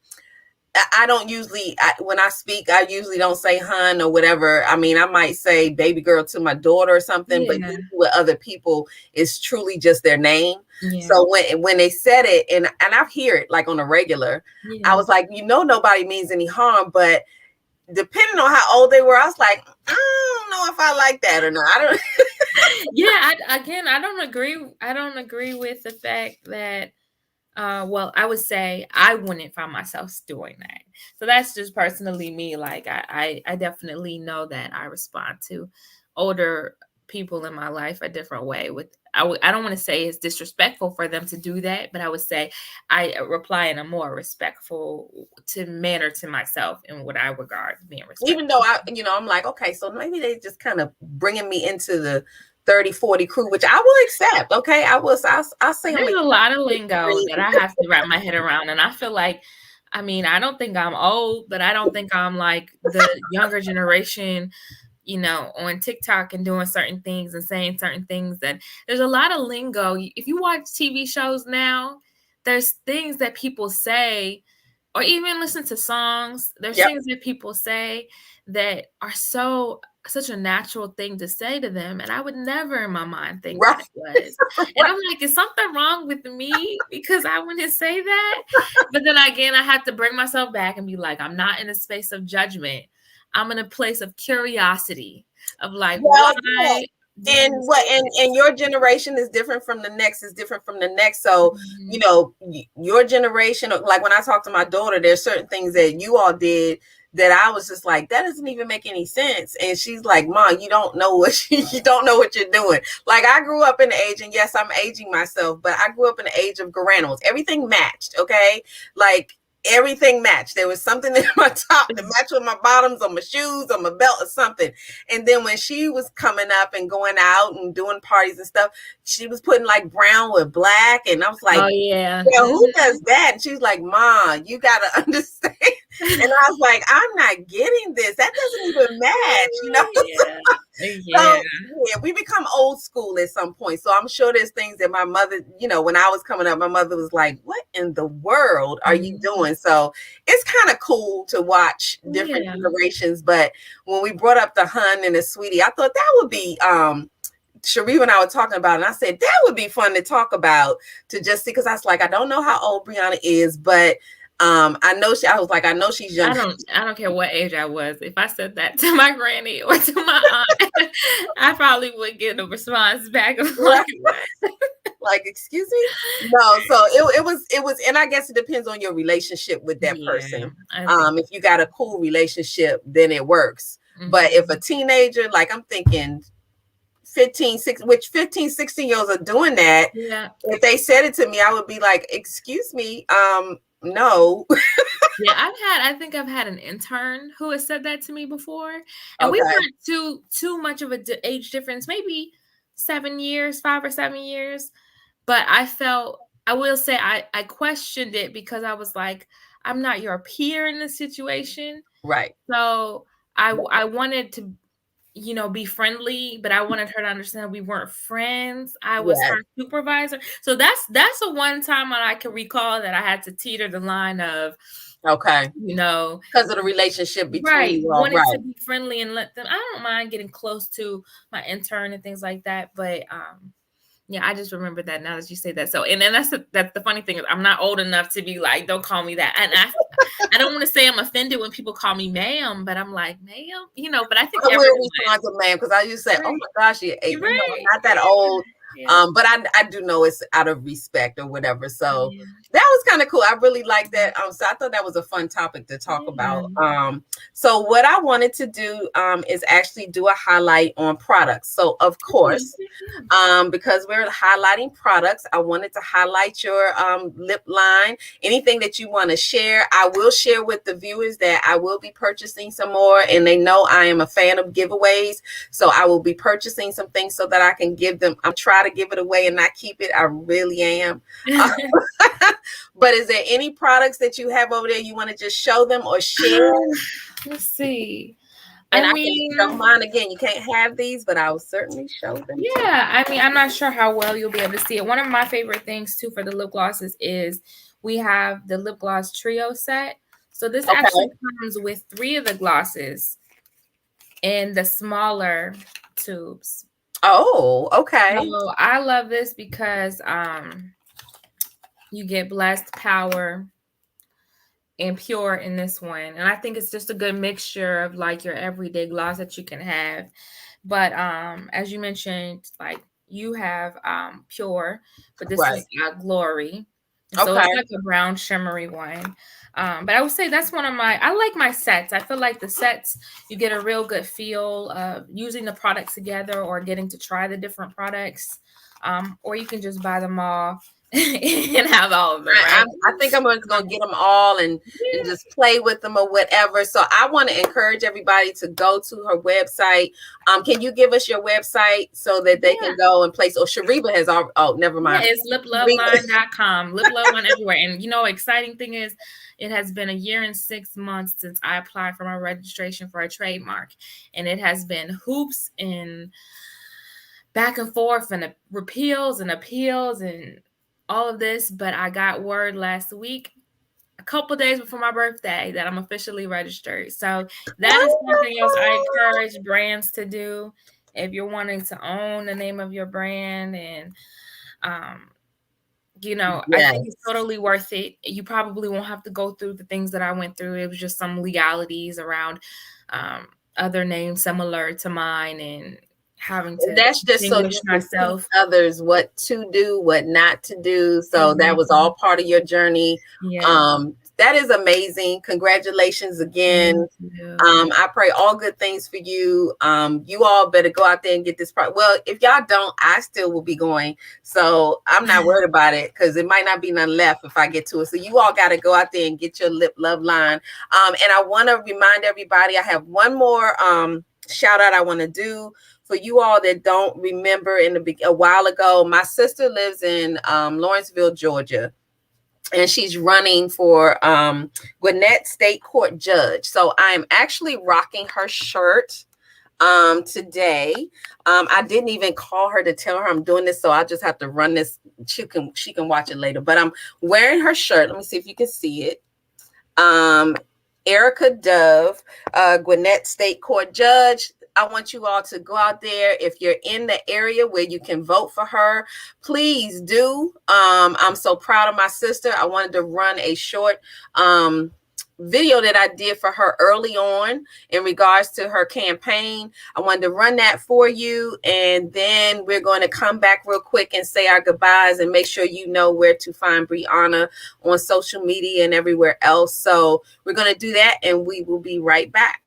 I don't usually, when I speak, I usually don't say hun or whatever. I mean, I might say baby girl to my daughter or something, but usually with other people, it's truly just their name. Yeah. So when they said it, and I hear it like on a regular, I was like, nobody means any harm, but depending on how old they were, I was like, I don't know if I like that or not. I don't. I don't agree. I don't agree with the fact that. Well, I would say I wouldn't find myself doing that. So that's just personally me. Like I definitely know that I respond to older people in my life a different way. I don't want to say it's disrespectful for them to do that, but I would say I reply in a more respectful manner to myself in what I regard being respectful. Even though I'm like, okay, so maybe they just kind of bringing me into the 30, 40 crew, which I will accept. Okay. I'll say there's a lot of lingo that I have to wrap my head around. And I feel like, I mean, I don't think I'm old, but I don't think I'm like the younger generation, on TikTok and doing certain things and saying certain things. That there's a lot of lingo. If you watch TV shows now, there's things that people say, or even listen to songs. There's things that people say that are such a natural thing to say to them, and I would never in my mind think that it was. And I'm like, is something wrong with me because I wouldn't say that? But then again, I have to bring myself back and be like, I'm not in a space of judgment. I'm in a place of curiosity of like, why? And your generation is different from the next, So, your generation, like when I talk to my daughter, there's certain things that you all did that I was just like, that doesn't even make any sense. And she's like, Mom, you don't know what you don't know what you're doing. Like I grew up in the age, and yes, I'm aging myself, but I grew up in the age of Garanimals. Everything matched. Okay. Like everything matched. There was something in my top to match with my bottoms or my shoes or my belt or something. And then when she was coming up and going out and doing parties and stuff, she was putting like brown with black. And I was like, oh yeah, who does that? And she's like, Ma, you got to understand. And I was like, I'm not getting this. That doesn't even match, So, we become old school at some point. So I'm sure there's things that my mother, when I was coming up, my mother was like, what in the world are you doing? So it's kind of cool to watch different generations. But when we brought up the hun and the sweetie, I thought that would be Sharif and I were talking about it, and I said that would be fun to talk about, to just see, because I was like, I don't know how old Brianna is, but I know she's young. I don't care what age I was. If I said that to my granny or to my aunt, I probably would get a response back of like, excuse me? No, so it was, and I guess it depends on your relationship with that person. If you got a cool relationship, then it works. Mm-hmm. But if a teenager, like I'm thinking 15, 16-year-olds are doing that. Yeah. If they said it to me, I would be like, excuse me, no. I think I've had an intern who has said that to me before, and we weren't too much of a age difference, maybe 5 or 7 years. But I will say I questioned it, because I was like, I'm not your peer in this situation, right? So I wanted to, be friendly, but I wanted her to understand we weren't friends. I was her supervisor. So that's the one time that I can recall that I had to teeter the line of, okay, because of the relationship between you all, wanted to be friendly and let them. I don't mind getting close to my intern and things like that, but I just remember that now that you say that. So, and then that's the funny thing is, I'm not old enough to be like, don't call me that. And I don't want to say I'm offended when people call me ma'am, but I'm like, ma'am, but I think I will respond to ma'am, because I used to say, oh my gosh, you're not that old. Yeah. But I do know it's out of respect or whatever. So that was kind of cool. I really like that. So I thought that was a fun topic to talk about. So what I wanted to do is actually do a highlight on products. So of course, because we're highlighting products, I wanted to highlight your lip line. Anything that you want to share, I will share with the viewers that I will be purchasing some more, and they know I am a fan of giveaways. So I will be purchasing some things so that I can give them. I'm trying to give it away and not keep it. I really am. But is there any products that you have over there you want to just show them or share? Let's see. And I I mean, can show mine again. You can't have these, but I will certainly show them. yeah, I mean, I'm not sure how well you'll be able to see it. One of my favorite things too for the lip glosses is we have the lip gloss trio set. So this actually comes with 3 of the glosses in the smaller tubes. Oh, okay. So I love this because you get Blessed, Power, and Pure in this one. And I think it's just a good mixture of like your everyday gloss that you can have. But as you mentioned, like you have Pure, but this one's got Glory. And so it's like a brown shimmery one. But I would say that's one of I like my sets. I feel like the sets, you get a real good feel of using the products together or getting to try the different products. Or you can just buy them all and have all of them. Right? I think I'm just gonna get them all and just play with them or whatever. So I want to encourage everybody to go to her website. Can you give us your website so that they can go and place? Oh, Shariba has all. Oh, never mind. Yeah, it's liploveline.com. Liploveline everywhere. And exciting thing is, it has been 1 year and 6 months since I applied for my registration for a trademark, and it has been hoops and back and forth and repeals and appeals and all of this, but I got word last week, a couple days before my birthday, that I'm officially registered. So that is something else I encourage brands to do if you're wanting to own the name of your brand. And I think it's totally worth it. You probably won't have to go through the things that I went through. It was just some legalities around other names similar to mine and having to that's just so you myself others what to do, what not to do. So that was all part of your journey. That is amazing. Congratulations again. I pray all good things for you. You all better go out there and get this product. Well, if y'all don't, I still will be going. So I'm not worried about it because it might not be none left if I get to it. So you all got to go out there and get your lip love line. And I want to remind everybody, I have one more shout out I want to do. For you all that don't remember, a while ago, my sister lives in Lawrenceville, Georgia, and she's running for Gwinnett State Court Judge. So I'm actually rocking her shirt today. I didn't even call her to tell her I'm doing this, so I just have to run this. She can watch it later. But I'm wearing her shirt. Let me see if you can see it. Erica Dove, Gwinnett State Court Judge. I want you all to go out there. If you're in the area where you can vote for her, please do. I'm so proud of my sister. I wanted to run a short video that I did for her early on in regards to her campaign. I wanted to run that for you. And then we're going to come back real quick and say our goodbyes and make sure you know where to find Brianna on social media and everywhere else. So we're going to do that and we will be right back.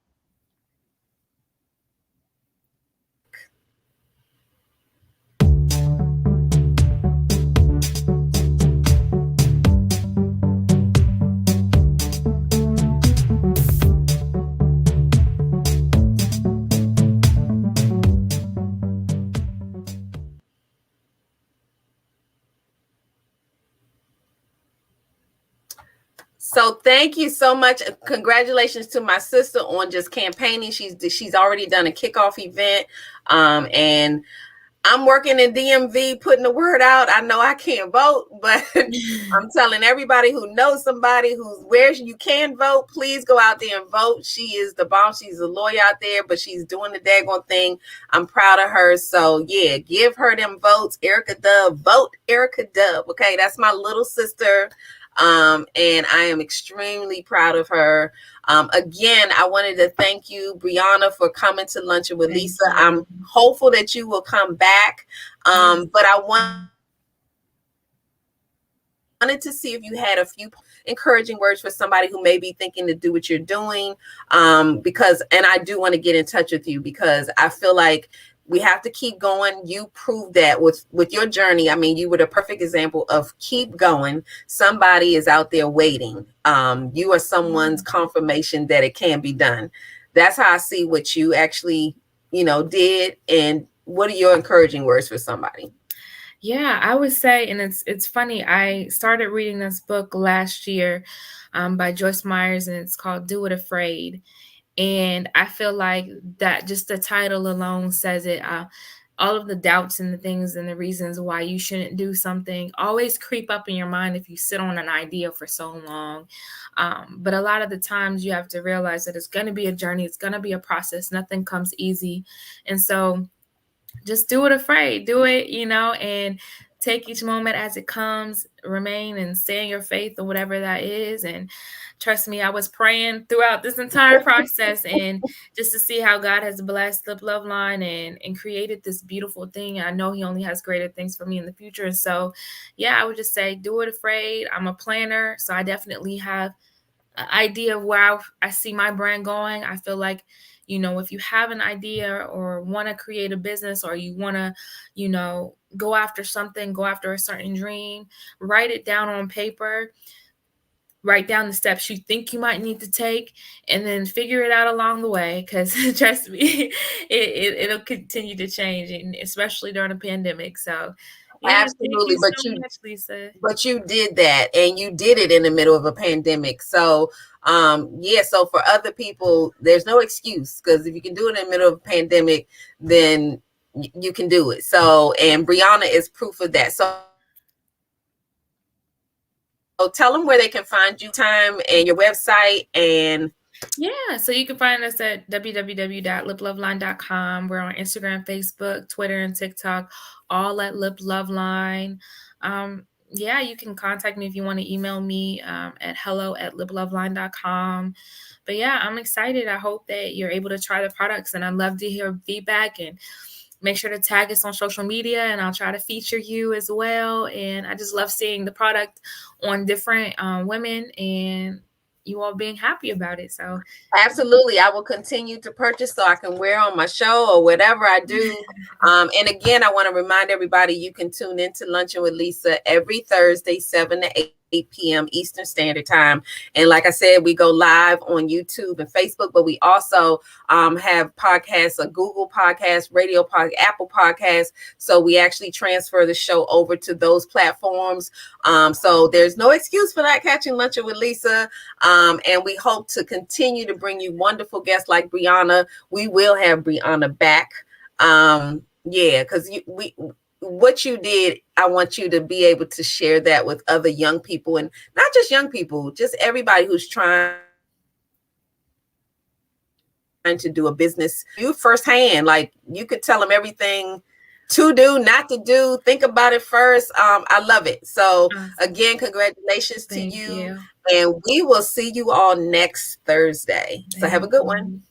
So thank you so much. Congratulations to my sister on just campaigning. She's already done a kickoff event. And I'm working in DMV, putting the word out. I know I can't vote, but I'm telling everybody who knows somebody who's where you can vote, please go out there and vote. She is the bomb. She's a lawyer out there, but she's doing the daggone thing. I'm proud of her. So yeah, give her them votes. Erica Dove, vote Erica Dove. Okay, that's my little sister. And I am extremely proud of her. Again, I wanted to thank you, Brianna, for coming to Luncheon with Lisa. I'm hopeful that you will come back. But I wanted to see if you had a few encouraging words for somebody who may be thinking to do what you're doing. And I do want to get in touch with you because I feel like we have to keep going. You proved that with your journey. I mean, you were the perfect example of keep going. Somebody is out there waiting. You are someone's confirmation that it can be done. That's how I see what you actually, did. And what are your encouraging words for somebody? Yeah, I would say, and it's funny, I started reading this book last year by Joyce Myers, and it's called Do It Afraid. And I feel like that just the title alone says it. All of the doubts and the things and the reasons why you shouldn't do something always creep up in your mind if you sit on an idea for so long. But a lot of the times you have to realize that it's going to be a journey. It's going to be a process. Nothing comes easy. And so just do it afraid. Do it, and take each moment as it comes. Remain and stay in your faith or whatever that is. And trust me, I was praying throughout this entire process and just to see how God has blessed the Love Line and created this beautiful thing. I know he only has greater things for me in the future. And so, yeah, I would just say do it afraid. I'm a planner, so I definitely have an idea of where I see my brand going. I feel like, if you have an idea or want to create a business or you want to, go after something, go after a certain dream, write it down on paper. Write down the steps you think you might need to take and then figure it out along the way, because trust me, it'll continue to change, and especially during a pandemic. So yeah, Absolutely. thank you so much, Lisa. But you did that, and you did it in the middle of a pandemic. So so for other people, there's no excuse, because if you can do it in the middle of a pandemic, then you can do it. So, and Brianna is proof of that. So tell them where they can find you, time, and your website. And yeah, so you can find us at www.liploveline.com. We're on Instagram, Facebook, Twitter, and TikTok, all at Lip Love Line. Yeah, you can contact me if you want to email me at hello@liploveline.com. But yeah, I'm excited. I hope that you're able to try the products, and I'd love to hear feedback, and make sure to tag us on social media, and I'll try to feature you as well. And I just love seeing the product on different women and you all being happy about it. So absolutely, I will continue to purchase so I can wear on my show or whatever I do. And again, I want to remind everybody, you can tune into Lunchin with Lisa every Thursday, 7 to 8 p.m. Eastern Standard Time. And like I said, we go live on YouTube and Facebook, but we also have podcasts, a Google Podcast, Radio Podcast, Apple Podcast. So we actually transfer the show over to those platforms. So there's no excuse for not catching Lunchin with Lisa. And we hope to continue to bring you wonderful guests like Brianna. We will have Brianna back. Because what you did, I want you to be able to share that with other young people, and not just young people, just everybody who's trying to do a business. You firsthand, like you could tell them everything to do, not to do, think about it first. I love it. So again, congratulations to you. And we will see you all next Thursday. So have a good one.